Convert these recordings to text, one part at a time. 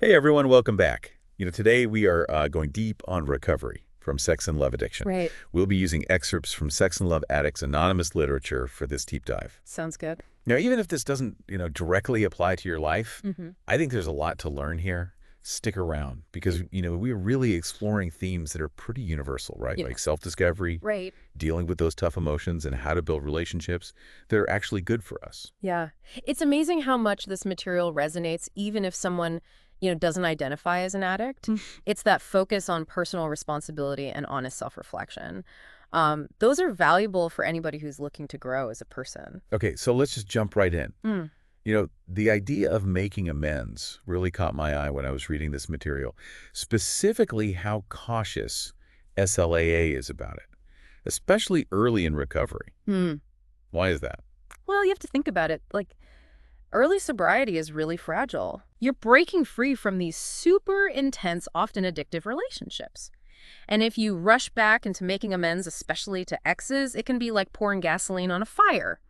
Hey everyone, welcome back. Today we are going deep on recovery from sex and love addiction. Right. We'll be using excerpts from Sex and Love Addicts anonymous literature for this deep dive. Sounds good. Now, even if this doesn't, directly apply to your life, Mm-hmm. I think there's a lot to learn here. Stick around because, we're really exploring themes that are pretty universal, right? Yeah. Like self-discovery, Right. dealing with those tough emotions, and how to build relationships that are actually good for us. Yeah. It's amazing how much this material resonates, even if someone, doesn't identify as an addict. It's that focus on personal responsibility and honest self-reflection. Those are valuable for anybody who's looking to grow as a person. Okay, so let's just jump right in. Mm. The idea of making amends really caught my eye when I was reading this material, specifically how cautious SLAA is about it, especially early in recovery. Mm. Why is that? Well, you have to think about it. Like, early sobriety is really fragile. You're breaking free from these super intense, often addictive relationships. And if you rush back into making amends, especially to exes, it can be like pouring gasoline on a fire.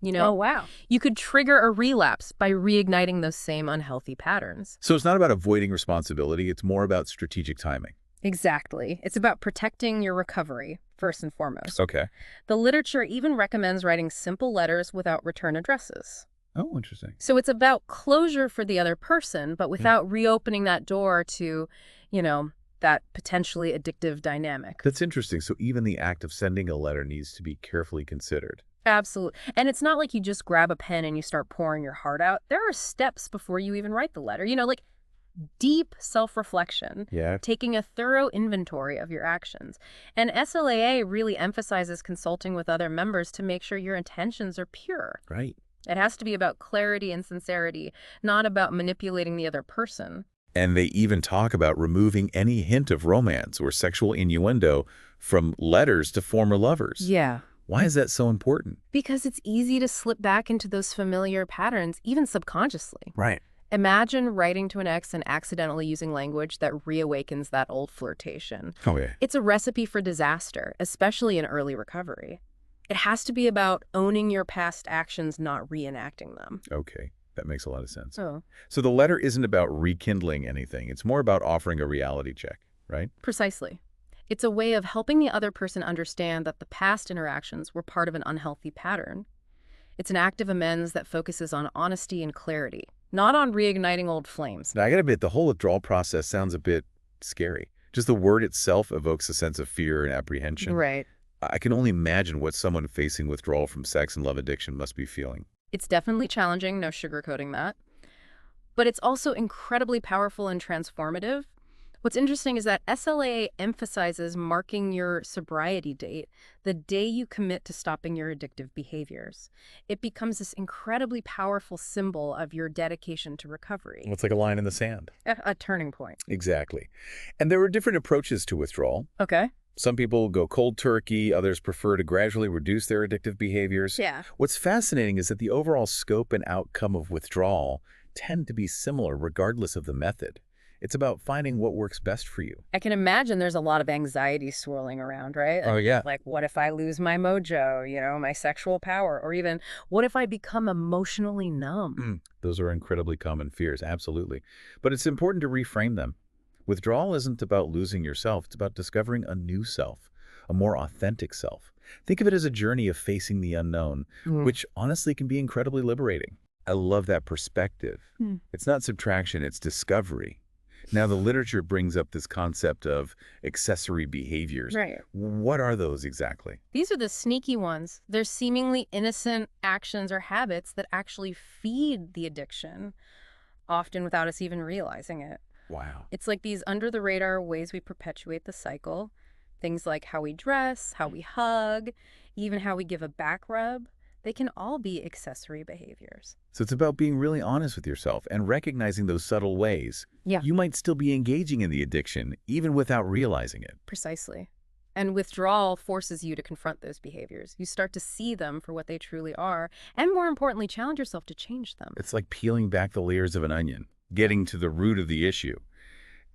Oh, wow. You could trigger a relapse by reigniting those same unhealthy patterns. So it's not about avoiding responsibility, it's more about strategic timing. Exactly. It's about protecting your recovery, first and foremost. Okay. The literature even recommends writing simple letters without return addresses. Oh, interesting. So it's about closure for the other person, but without reopening that door to, that potentially addictive dynamic. That's interesting. So even the act of sending a letter needs to be carefully considered. Absolutely. And it's not like you just grab a pen and you start pouring your heart out. There are steps before you even write the letter. Like deep self-reflection, Yeah. taking a thorough inventory of your actions. And SLAA really emphasizes consulting with other members to make sure your intentions are pure. Right. It has to be about clarity and sincerity, not about manipulating the other person. And they even talk about removing any hint of romance or sexual innuendo from letters to former lovers. Yeah. Why is that so important? Because it's easy to slip back into those familiar patterns, even subconsciously. Right. Imagine writing to an ex and accidentally using language that reawakens that old flirtation. Oh, yeah. It's a recipe for disaster, especially in early recovery. It has to be about owning your past actions, not reenacting them. Okay. That makes a lot of sense. Oh, So the letter isn't about rekindling anything. It's more about offering a reality check, right? precisely. It's a way of helping the other person understand that the past interactions were part of an unhealthy pattern. It's an act of amends that focuses on honesty and clarity, not on reigniting old flames. Now, I gotta admit, the whole withdrawal process sounds a bit scary. Just the word itself evokes a sense of fear and apprehension. Right. I can only imagine what someone facing withdrawal from sex and love addiction must be feeling. It's definitely challenging, no sugarcoating that. But it's also incredibly powerful and transformative. What's interesting is that SLAA emphasizes marking your sobriety date, the day you commit to stopping your addictive behaviors. It becomes this incredibly powerful symbol of your dedication to recovery. It's like a line in the sand. A turning point. Exactly. And there are different approaches to withdrawal. Okay. Some people go cold turkey, others prefer to gradually reduce their addictive behaviors. Yeah. What's fascinating is that the overall scope and outcome of withdrawal tend to be similar regardless of the method. It's about finding what works best for you. I can imagine there's a lot of anxiety swirling around, right? Oh, yeah. Like, what if I lose my mojo, my sexual power? Or even, what if I become emotionally numb? Those are incredibly common fears, absolutely. But it's important to reframe them. Withdrawal isn't about losing yourself. It's about discovering a new self, a more authentic self. Think of it as a journey of facing the unknown, which honestly can be incredibly liberating. I love that perspective. It's not subtraction, it's discovery. Now, the literature brings up this concept of accessory behaviors. Right. What are those exactly? These are the sneaky ones. They're seemingly innocent actions or habits that actually feed the addiction, often without us even realizing it. Wow. It's like these under-the-radar ways we perpetuate the cycle. Things like how we dress, how we hug, even how we give a back rub. They can all be accessory behaviors. So it's about being really honest with yourself and recognizing those subtle ways. Yeah. You might still be engaging in the addiction, even without realizing it. Precisely. And withdrawal forces you to confront those behaviors. You start to see them for what they truly are, and more importantly, challenge yourself to change them. It's like peeling back the layers of an onion, getting to the root of the issue.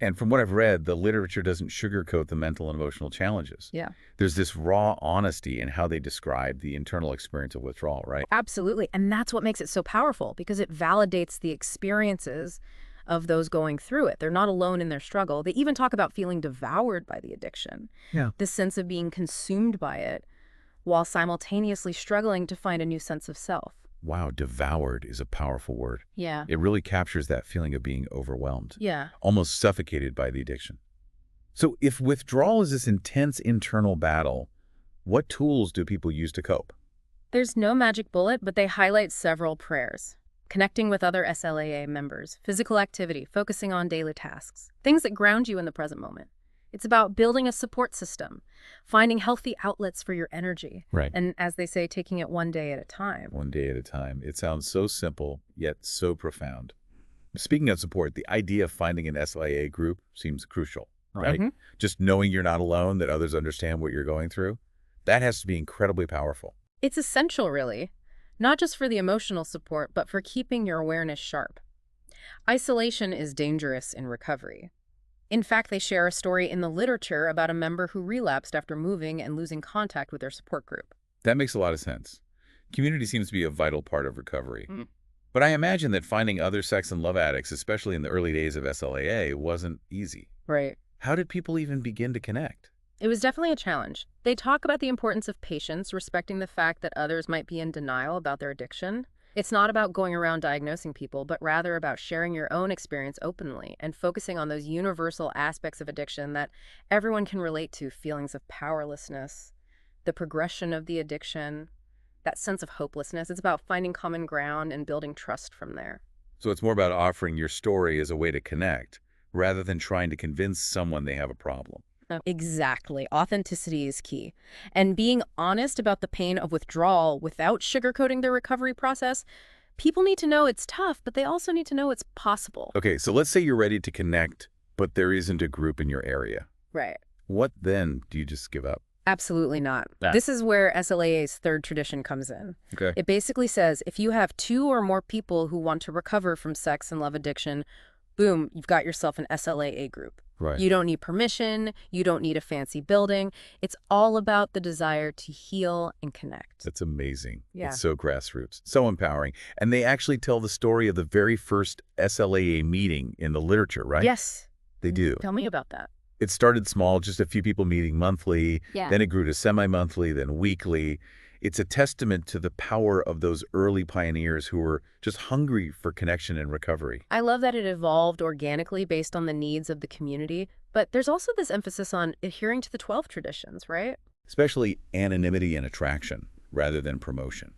And from what I've read, the literature doesn't sugarcoat the mental and emotional challenges. Yeah. There's this raw honesty in how they describe the internal experience of withdrawal, right? Absolutely. And that's what makes it so powerful, because it validates the experiences of those going through it. They're not alone in their struggle. They even talk about feeling devoured by the addiction, Yeah. this sense of being consumed by it, while simultaneously struggling to find a new sense of self. Wow, devoured is a powerful word. Yeah. It really captures that feeling of being overwhelmed, Yeah. almost suffocated by the addiction. So if withdrawal is this intense internal battle, what tools do people use to cope? There's no magic bullet, but they highlight several prayers. Connecting with other SLAA members, physical activity, focusing on daily tasks, things that ground you in the present moment. It's about building a support system, finding healthy outlets for your energy, Right. and as they say, taking it one day at a time. One day at a time. It sounds so simple, yet so profound. Speaking of support, the idea of finding an SLAA group seems crucial, right? Mhm. Just knowing you're not alone, that others understand what you're going through, that has to be incredibly powerful. It's essential, really, not just for the emotional support, but for keeping your awareness sharp. Isolation is dangerous in recovery. In fact, they share a story in the literature about a member who relapsed after moving and losing contact with their support group. That makes a lot of sense. Community seems to be a vital part of recovery. Mm. But I imagine that finding other sex and love addicts, especially in the early days of SLAA, wasn't easy. Right. How did people even begin to connect? It was definitely a challenge. They talk about the importance of patience, respecting the fact that others might be in denial about their addiction. It's not about going around diagnosing people, but rather about sharing your own experience openly and focusing on those universal aspects of addiction that everyone can relate to: feelings of powerlessness, the progression of the addiction, that sense of hopelessness. It's about finding common ground and building trust from there. So it's more about offering your story as a way to connect, rather than trying to convince someone they have a problem. Exactly. Authenticity is key. And being honest about the pain of withdrawal without sugarcoating their recovery process. People need to know it's tough, but they also need to know it's possible. Okay, so let's say you're ready to connect, but there isn't a group in your area. Right. What then? Do you just give up? Absolutely not. Ah. This is where SLAA's third tradition comes in. Okay. It basically says if you have 2 or more people who want to recover from sex and love addiction, boom, you've got yourself an SLAA group. Right. You don't need permission. You don't need a fancy building. It's all about the desire to heal and connect. That's amazing. Yeah. It's so grassroots, so empowering. And they actually tell the story of the very first SLAA meeting in the literature, right? Yes. They do. Tell me about that. It started small, just a few people meeting monthly. Yeah. Then it grew to semi-monthly, then weekly. It's a testament to the power of those early pioneers who were just hungry for connection and recovery. I love that it evolved organically based on the needs of the community, but there's also this emphasis on adhering to the 12 traditions, right? Especially anonymity and attraction, rather than promotion.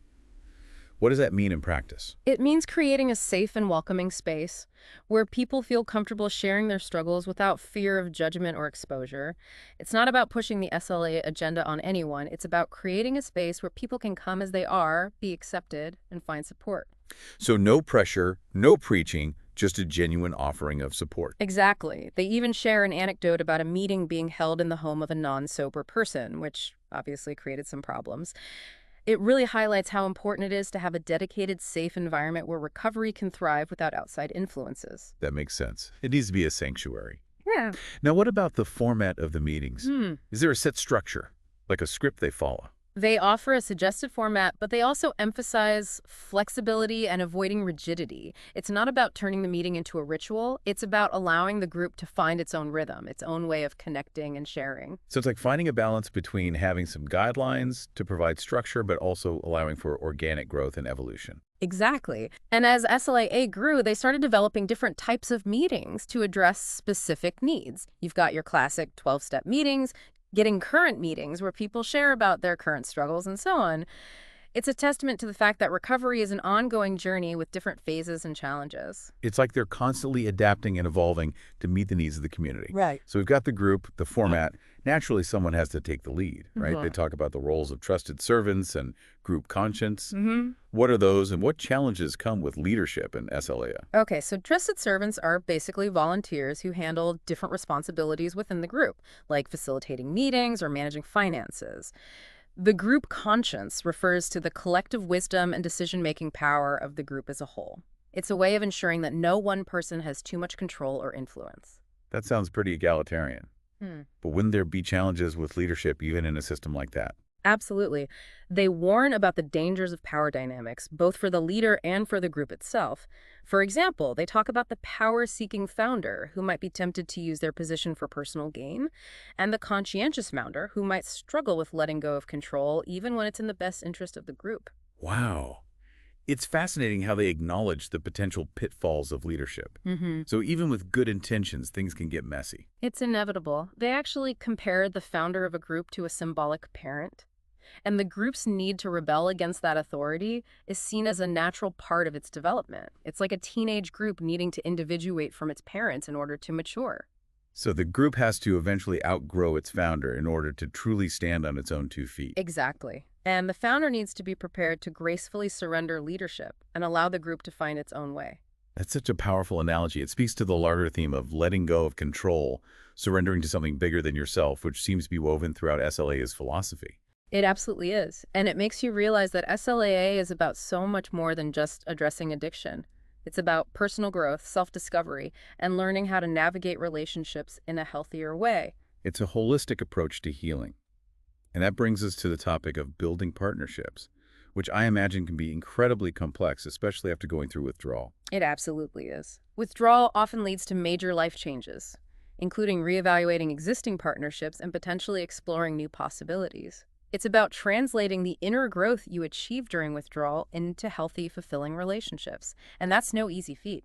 What does that mean in practice? It means creating a safe and welcoming space where people feel comfortable sharing their struggles without fear of judgment or exposure. It's not about pushing the SLA agenda on anyone. It's about creating a space where people can come as they are, be accepted, and find support. So no pressure, no preaching, just a genuine offering of support. Exactly. They even share an anecdote about a meeting being held in the home of a non-sober person, which obviously created some problems. It really highlights how important it is to have a dedicated, safe environment where recovery can thrive without outside influences. That makes sense. It needs to be a sanctuary. Yeah. Now, what about the format of the meetings? Is there a set structure, like a script they follow? They offer a suggested format, but they also emphasize flexibility and avoiding rigidity. It's not about turning the meeting into a ritual. It's about allowing the group to find its own rhythm, its own way of connecting and sharing. So it's like finding a balance between having some guidelines to provide structure, but also allowing for organic growth and evolution. Exactly. And as SLAA grew, they started developing different types of meetings to address specific needs. You've got your classic 12-step meetings, getting current meetings where people share about their current struggles and so on. It's a testament to the fact that recovery is an ongoing journey with different phases and challenges. It's like they're constantly adapting and evolving to meet the needs of the community. Right. So we've got the group, the format. Naturally, someone has to take the lead, right? They talk about the roles of trusted servants and group conscience. What are those and what challenges come with leadership in SLAA? Okay, so trusted servants are basically volunteers who handle different responsibilities within the group, like facilitating meetings or managing finances. The group conscience refers to the collective wisdom and decision-making power of the group as a whole. It's a way of ensuring that no one person has too much control or influence. That sounds pretty egalitarian. But wouldn't there be challenges with leadership even in a system like that? Absolutely. They warn about the dangers of power dynamics, both for the leader and for the group itself. For example, they talk about the power-seeking founder who might be tempted to use their position for personal gain, and the conscientious founder who might struggle with letting go of control even when it's in the best interest of the group. Wow. It's fascinating how they acknowledge the potential pitfalls of leadership. So even with good intentions, things can get messy. It's inevitable. They actually compare the founder of a group to a symbolic parent. And the group's need to rebel against that authority is seen as a natural part of its development. It's like a teenage group needing to individuate from its parents in order to mature. So the group has to eventually outgrow its founder in order to truly stand on its own 2 feet. Exactly. And the founder needs to be prepared to gracefully surrender leadership and allow the group to find its own way. That's such a powerful analogy. It speaks to the larger theme of letting go of control, surrendering to something bigger than yourself, which seems to be woven throughout SLA's philosophy. It absolutely is. And it makes you realize that SLAA is about so much more than just addressing addiction. It's about personal growth, self-discovery, and learning how to navigate relationships in a healthier way. It's a holistic approach to healing. And that brings us to the topic of building partnerships, which I imagine can be incredibly complex, especially after going through withdrawal. It absolutely is. Withdrawal often leads to major life changes, including reevaluating existing partnerships and potentially exploring new possibilities. It's about translating the inner growth you achieve during withdrawal into healthy, fulfilling relationships. And that's no easy feat.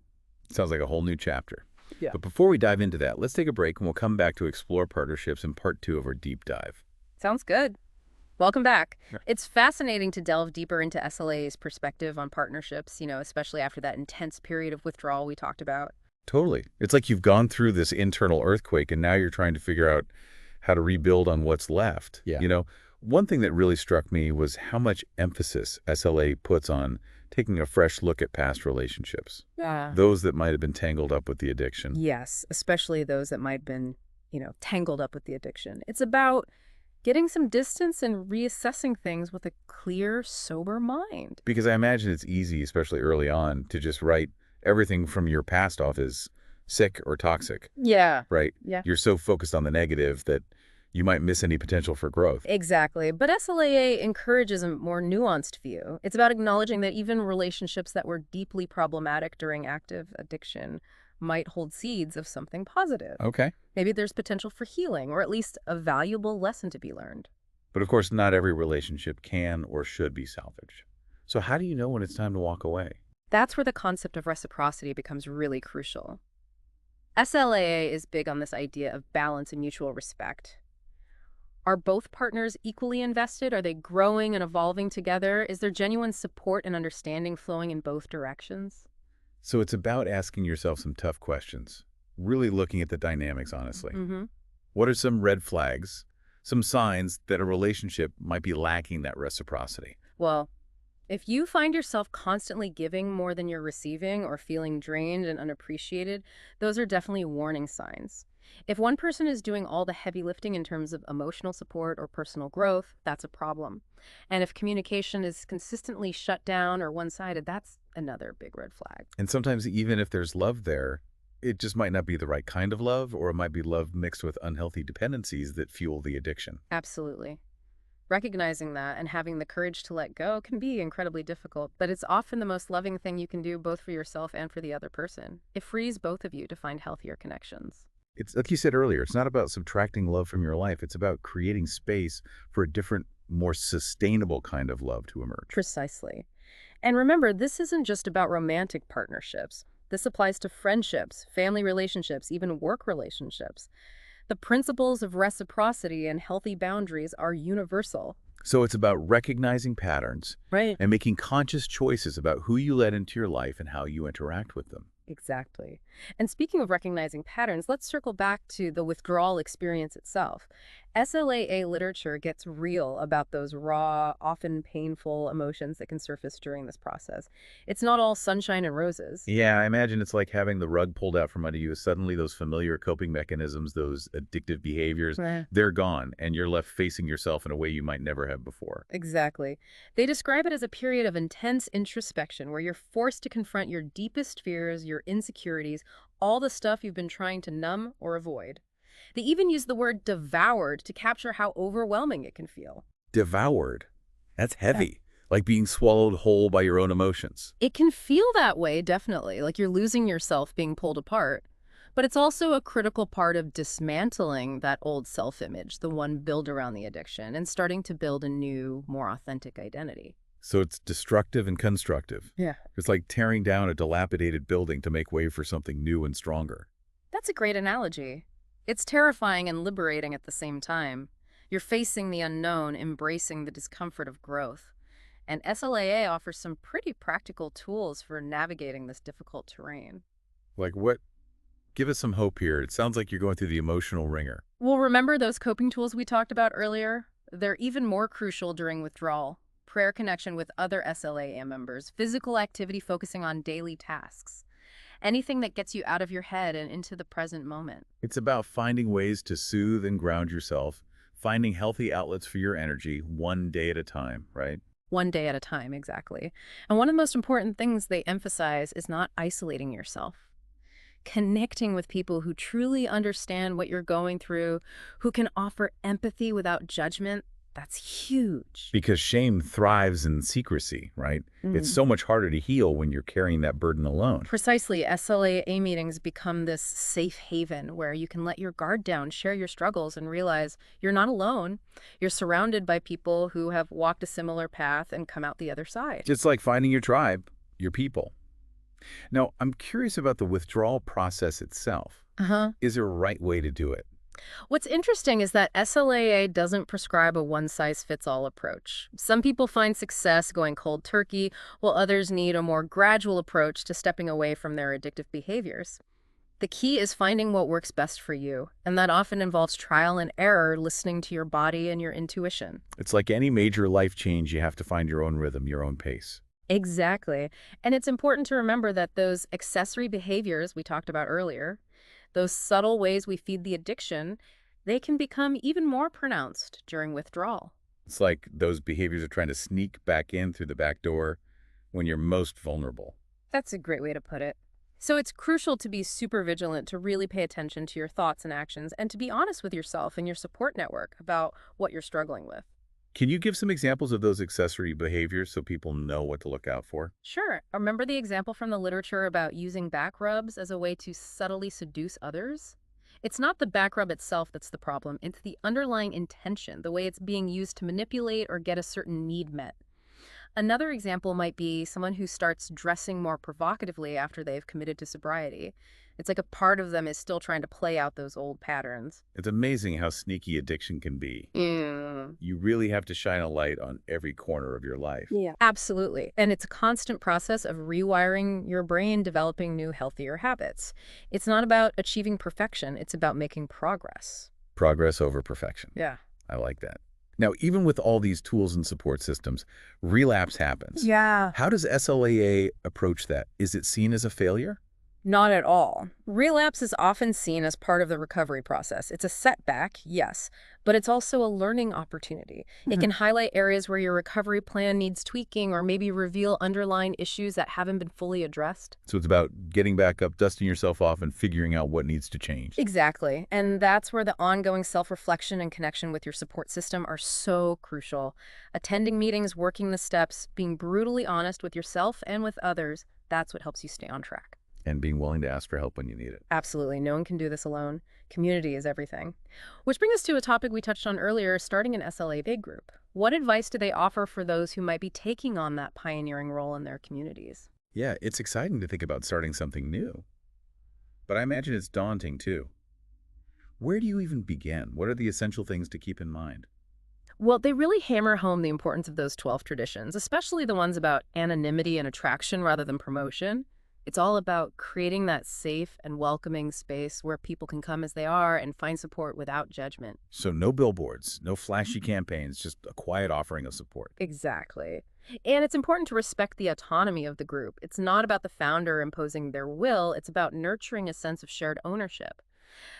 Sounds like a whole new chapter. Yeah. But before we dive into that, let's take a break and we'll come back to explore partnerships in part 2 of our deep dive. Sounds good. Welcome back. Yeah. It's fascinating to delve deeper into SLA's perspective on partnerships, especially after that intense period of withdrawal we talked about. Totally. It's like you've gone through this internal earthquake and now you're trying to figure out how to rebuild on what's left. Yeah. One thing that really struck me was how much emphasis SLA puts on taking a fresh look at past relationships, Yeah. those that might have been tangled up with the addiction. Yes, especially those that might have been, tangled up with the addiction. It's about getting some distance and reassessing things with a clear, sober mind. Because I imagine it's easy, especially early on, to just write everything from your past off as sick or toxic, Yeah. right? Yeah. You're so focused on the negative that you might miss any potential for growth. Exactly. But SLAA encourages a more nuanced view. It's about acknowledging that even relationships that were deeply problematic during active addiction might hold seeds of something positive. Okay. Maybe there's potential for healing, or at least a valuable lesson to be learned. But of course, not every relationship can or should be salvaged. So how do you know when it's time to walk away? That's where the concept of reciprocity becomes really crucial. SLAA is big on this idea of balance and mutual respect. Are both partners equally invested? Are they growing and evolving together? Is there genuine support and understanding flowing in both directions? So it's about asking yourself some tough questions, really looking at the dynamics honestly. Mm-hmm. What are some red flags, some signs that a relationship might be lacking that reciprocity? Well, if you find yourself constantly giving more than you're receiving or feeling drained and unappreciated, those are definitely warning signs. If one person is doing all the heavy lifting in terms of emotional support or personal growth, that's a problem. And if communication is consistently shut down or one-sided, that's another big red flag. And sometimes even if there's love there, it just might not be the right kind of love, or it might be love mixed with unhealthy dependencies that fuel the addiction. Absolutely. Recognizing that and having the courage to let go can be incredibly difficult, but it's often the most loving thing you can do both for yourself and for the other person. It frees both of you to find healthier connections. It's like you said earlier, it's not about subtracting love from your life. It's about creating space for a different, more sustainable kind of love to emerge. Precisely. And remember, this isn't just about romantic partnerships. This applies to friendships, family relationships, even work relationships. The principles of reciprocity and healthy boundaries are universal. So it's about recognizing patterns Right. and making conscious choices about who you let into your life and how you interact with them. Exactly. And speaking of recognizing patterns, let's circle back to the withdrawal experience itself. SLAA literature gets real about those raw, often painful emotions that can surface during this process. It's not all sunshine and roses. Yeah, I imagine it's like having the rug pulled out from under you. Suddenly those familiar coping mechanisms, those addictive behaviors, Right. they're gone, and you're left facing yourself in a way you might never have before. Exactly. They describe it as a period of intense introspection where you're forced to confront your deepest fears, your insecurities, all the stuff you've been trying to numb or avoid. They even use the word devoured to capture how overwhelming it can feel. Devoured. That's Yeah. heavy. Like being swallowed whole by your own emotions. It can feel that way, definitely, like you're losing yourself being pulled apart. But it's also a critical part of dismantling that old self-image, the one built around the addiction, and starting to build a new, more authentic identity. So it's destructive and constructive. Yeah. It's like tearing down a dilapidated building to make way for something new and stronger. That's a great analogy. It's terrifying and liberating at the same time. You're facing the unknown, embracing the discomfort of growth. And SLAA offers some pretty practical tools for navigating this difficult terrain. Like what? Give us some hope here. It sounds like you're going through the emotional ringer. Well, remember those coping tools we talked about earlier? They're even more crucial during withdrawal. Prayer connection with other SLAA members, physical activity focusing on daily tasks. Anything that gets you out of your head and into the present moment. It's about finding ways to soothe and ground yourself, finding healthy outlets for your energy one day at a time, right? One day at a time, exactly. And one of the most important things they emphasize is not isolating yourself. Connecting with people who truly understand what you're going through, who can offer empathy without judgment, that's huge. Because shame thrives in secrecy, right? It's so much harder to heal when you're carrying that burden alone. Precisely, SLAA meetings become this safe haven where you can let your guard down, share your struggles, and realize you're not alone. You're surrounded by people who have walked a similar path and come out the other side. Just like finding your tribe, your people. Now, I'm curious about the withdrawal process itself. Uh-huh. Is there a right way to do it? What's interesting is that SLAA doesn't prescribe a one-size-fits-all approach. Some people find success going cold turkey, while others need a more gradual approach to stepping away from their addictive behaviors. The key is finding what works best for you, and that often involves trial and error, listening to your body and your intuition. It's like any major life change, you have to find your own rhythm, your own pace. Exactly. And it's important to remember that those accessory behaviors we talked about earlier, those subtle ways we feed the addiction, they can become even more pronounced during withdrawal. It's like those behaviors are trying to sneak back in through the back door when you're most vulnerable. That's a great way to put it. So it's crucial to be super vigilant, to really pay attention to your thoughts and actions, and to be honest with yourself and your support network about what you're struggling with. Can you give some examples of those accessory behaviors so people know what to look out for? Sure. Remember the example from the literature about using back rubs as a way to subtly seduce others? It's not the back rub itself that's the problem. It's the underlying intention, the way it's being used to manipulate or get a certain need met. Another example might be someone who starts dressing more provocatively after they've committed to sobriety. It's like a part of them is still trying to play out those old patterns. It's amazing how sneaky addiction can be. Mm. You really have to shine a light on every corner of your life. Yeah. Absolutely. And it's a constant process of rewiring your brain, developing new, healthier habits. It's not about achieving perfection. It's about making progress. Progress over perfection. Yeah. I like that. Now, even with all these tools and support systems, relapse happens. Yeah. How does SLAA approach that? Is it seen as a failure? Not at all. Relapse is often seen as part of the recovery process. It's a setback, yes, but it's also a learning opportunity. It can highlight areas where your recovery plan needs tweaking or maybe reveal underlying issues that haven't been fully addressed. So it's about getting back up, dusting yourself off, and figuring out what needs to change. Exactly. And that's where the ongoing self-reflection and connection with your support system are so crucial. Attending meetings, working the steps, being brutally honest with yourself and with others, that's what helps you stay on track. And being willing to ask for help when you need it. Absolutely. No one can do this alone. Community is everything. Which brings us to a topic we touched on earlier, starting an SLA big group. What advice do they offer for those who might be taking on that pioneering role in their communities? Yeah, it's exciting to think about starting something new. But I imagine it's daunting, too. Where do you even begin? What are the essential things to keep in mind? Well, they really hammer home the importance of those 12 traditions, especially the ones about anonymity and attraction rather than promotion. It's all about creating that safe and welcoming space where people can come as they are and find support without judgment. So no billboards, no flashy campaigns, just a quiet offering of support. Exactly. And it's important to respect the autonomy of the group. It's not about the founder imposing their will. It's about nurturing a sense of shared ownership.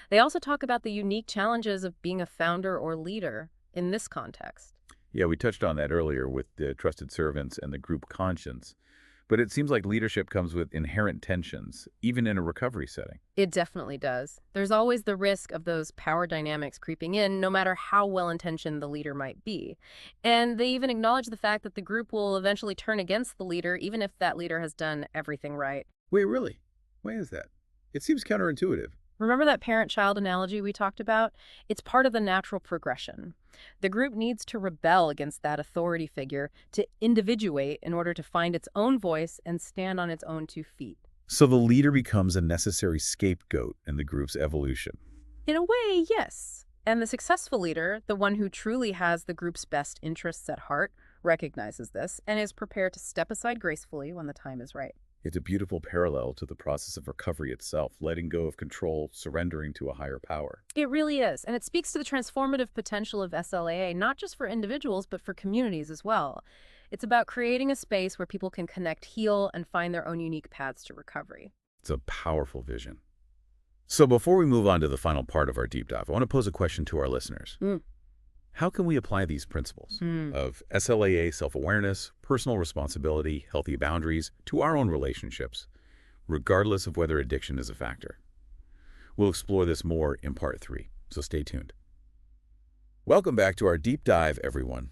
They also talk about the unique challenges of being a founder or leader in this context. Yeah, we touched on that earlier with the trusted servants and the group conscience. But it seems like leadership comes with inherent tensions, even in a recovery setting. It definitely does. There's always the risk of those power dynamics creeping in, no matter how well-intentioned the leader might be. And they even acknowledge the fact that the group will eventually turn against the leader, even if that leader has done everything right. Wait, really? Why is that? It seems counterintuitive. Remember that parent-child analogy we talked about? It's part of the natural progression. The group needs to rebel against that authority figure to individuate in order to find its own voice and stand on its own 2 feet. So the leader becomes a necessary scapegoat in the group's evolution. In a way, yes. And the successful leader, the one who truly has the group's best interests at heart, recognizes this and is prepared to step aside gracefully when the time is right. It's a beautiful parallel to the process of recovery itself, letting go of control, surrendering to a higher power. It really is, and it speaks to the transformative potential of SLAA, not just for individuals, but for communities as well. It's about creating a space where people can connect, heal, and find their own unique paths to recovery. It's a powerful vision. So before we move on to the final part of our deep dive, I want to pose a question to our listeners. How can we apply these principles of SLAA, self-awareness, personal responsibility, healthy boundaries to our own relationships, regardless of whether addiction is a factor? We'll explore this more in part 3, so stay tuned. Welcome back to our deep dive, everyone.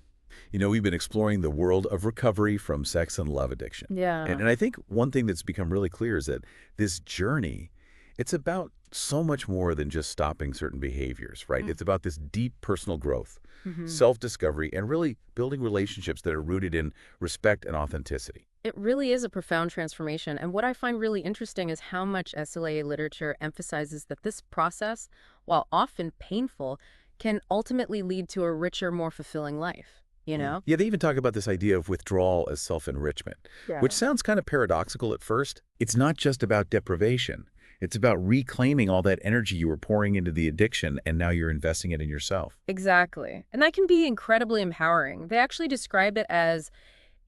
We've been exploring the world of recovery from sex and love addiction. Yeah. And I think one thing that's become really clear is that this journey, it's about so much more than just stopping certain behaviors, right? It's about this deep personal growth, self-discovery, and really building relationships that are rooted in respect and authenticity. It really is a profound transformation, and what I find really interesting is how much SLAA literature emphasizes that this process, while often painful, can ultimately lead to a richer, more fulfilling life, you know? Yeah, they even talk about this idea of withdrawal as self-enrichment, which sounds kind of paradoxical at first. It's not just about deprivation. It's about reclaiming all that energy you were pouring into the addiction, and now you're investing it in yourself. Exactly. And that can be incredibly empowering. They actually describe it as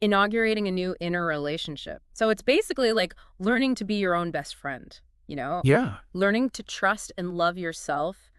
inaugurating a new inner relationship. So it's basically like learning to be your own best friend, you know? Yeah. Learning to trust and love yourself,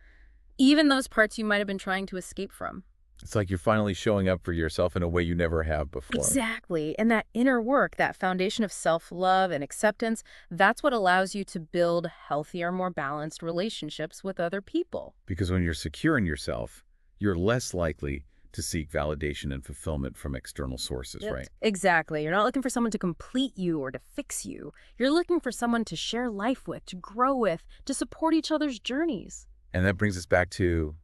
even those parts you might have been trying to escape from. It's like you're finally showing up for yourself in a way you never have before. Exactly. And that inner work, that foundation of self-love and acceptance, that's what allows you to build healthier, more balanced relationships with other people. Because when you're secure in yourself, you're less likely to seek validation and fulfillment from external sources, right? Exactly. You're not looking for someone to complete you or to fix you. You're looking for someone to share life with, to grow with, to support each other's journeys. And that brings us back to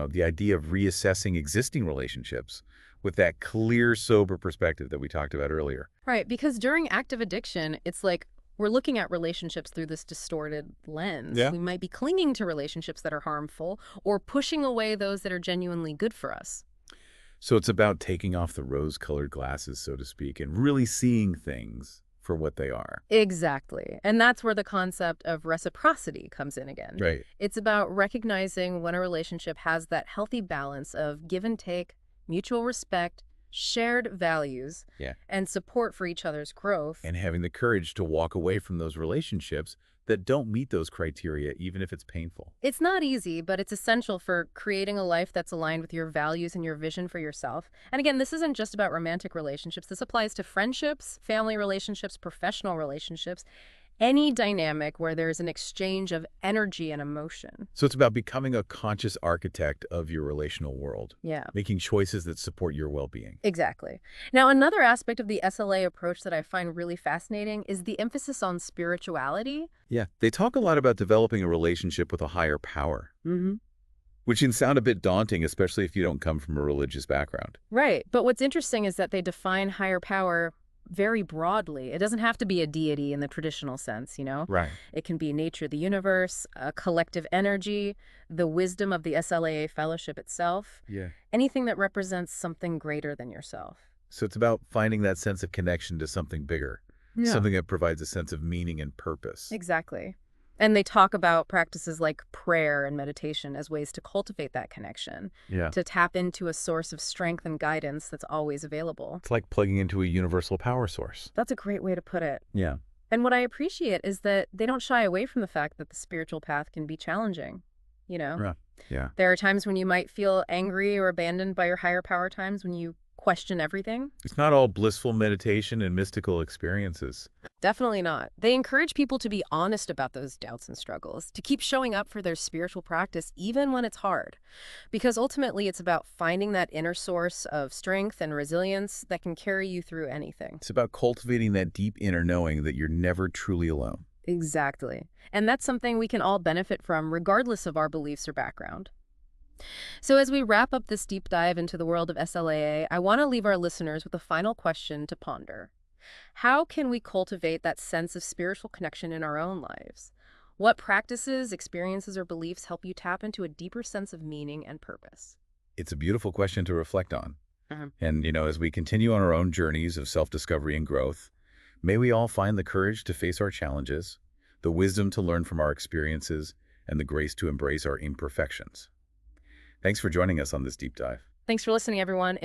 the idea of reassessing existing relationships with that clear, sober perspective that we talked about earlier. Right, because during active addiction, it's like we're looking at relationships through this distorted lens. Yeah. We might be clinging to relationships that are harmful or pushing away those that are genuinely good for us. So it's about taking off the rose-colored glasses, so to speak, and really seeing things for what they are. Exactly. And that's where the concept of reciprocity comes in again. Right. It's about recognizing when a relationship has that healthy balance of give and take, mutual respect, shared values, and support for each other's growth. And having the courage to walk away from those relationships that don't meet those criteria, even if it's painful. It's not easy, but it's essential for creating a life that's aligned with your values and your vision for yourself. And again, this isn't just about romantic relationships. This applies to friendships, family relationships, professional relationships, any dynamic where there's an exchange of energy and emotion. So it's about becoming a conscious architect of your relational world. Yeah. Making choices that support your well-being. Exactly. Now, another aspect of the SLA approach that I find really fascinating is the emphasis on spirituality. Yeah, they talk a lot about developing a relationship with a higher power. Which can sound a bit daunting, especially if you don't come from a religious background. Right. But what's interesting is that they define higher power very broadly. It doesn't have to be a deity in the traditional sense, you know? Right. It can be nature, the universe, a collective energy, the wisdom of the SLAA fellowship itself. Yeah. Anything that represents something greater than yourself. So it's about finding that sense of connection to something bigger. Yeah. Something that provides a sense of meaning and purpose. Exactly. And they talk about practices like prayer and meditation as ways to cultivate that connection, to tap into a source of strength and guidance that's always available. It's like plugging into a universal power source. That's a great way to put it. Yeah. And what I appreciate is that they don't shy away from the fact that the spiritual path can be challenging, you know? Yeah. There are times when you might feel angry or abandoned by your higher power, times when you question everything? It's not all blissful meditation and mystical experiences. Definitely not. They encourage people to be honest about those doubts and struggles, to keep showing up for their spiritual practice even when it's hard. Because ultimately, it's about finding that inner source of strength and resilience that can carry you through anything. It's about cultivating that deep inner knowing that you're never truly alone. Exactly. And that's something we can all benefit from regardless of our beliefs or background. So as we wrap up this deep dive into the world of SLAA, I want to leave our listeners with a final question to ponder. How can we cultivate that sense of spiritual connection in our own lives? What practices, experiences, or beliefs help you tap into a deeper sense of meaning and purpose? It's a beautiful question to reflect on. Mhm. And, as we continue on our own journeys of self-discovery and growth, may we all find the courage to face our challenges, the wisdom to learn from our experiences, and the grace to embrace our imperfections. Thanks for joining us on this deep dive. Thanks for listening, everyone.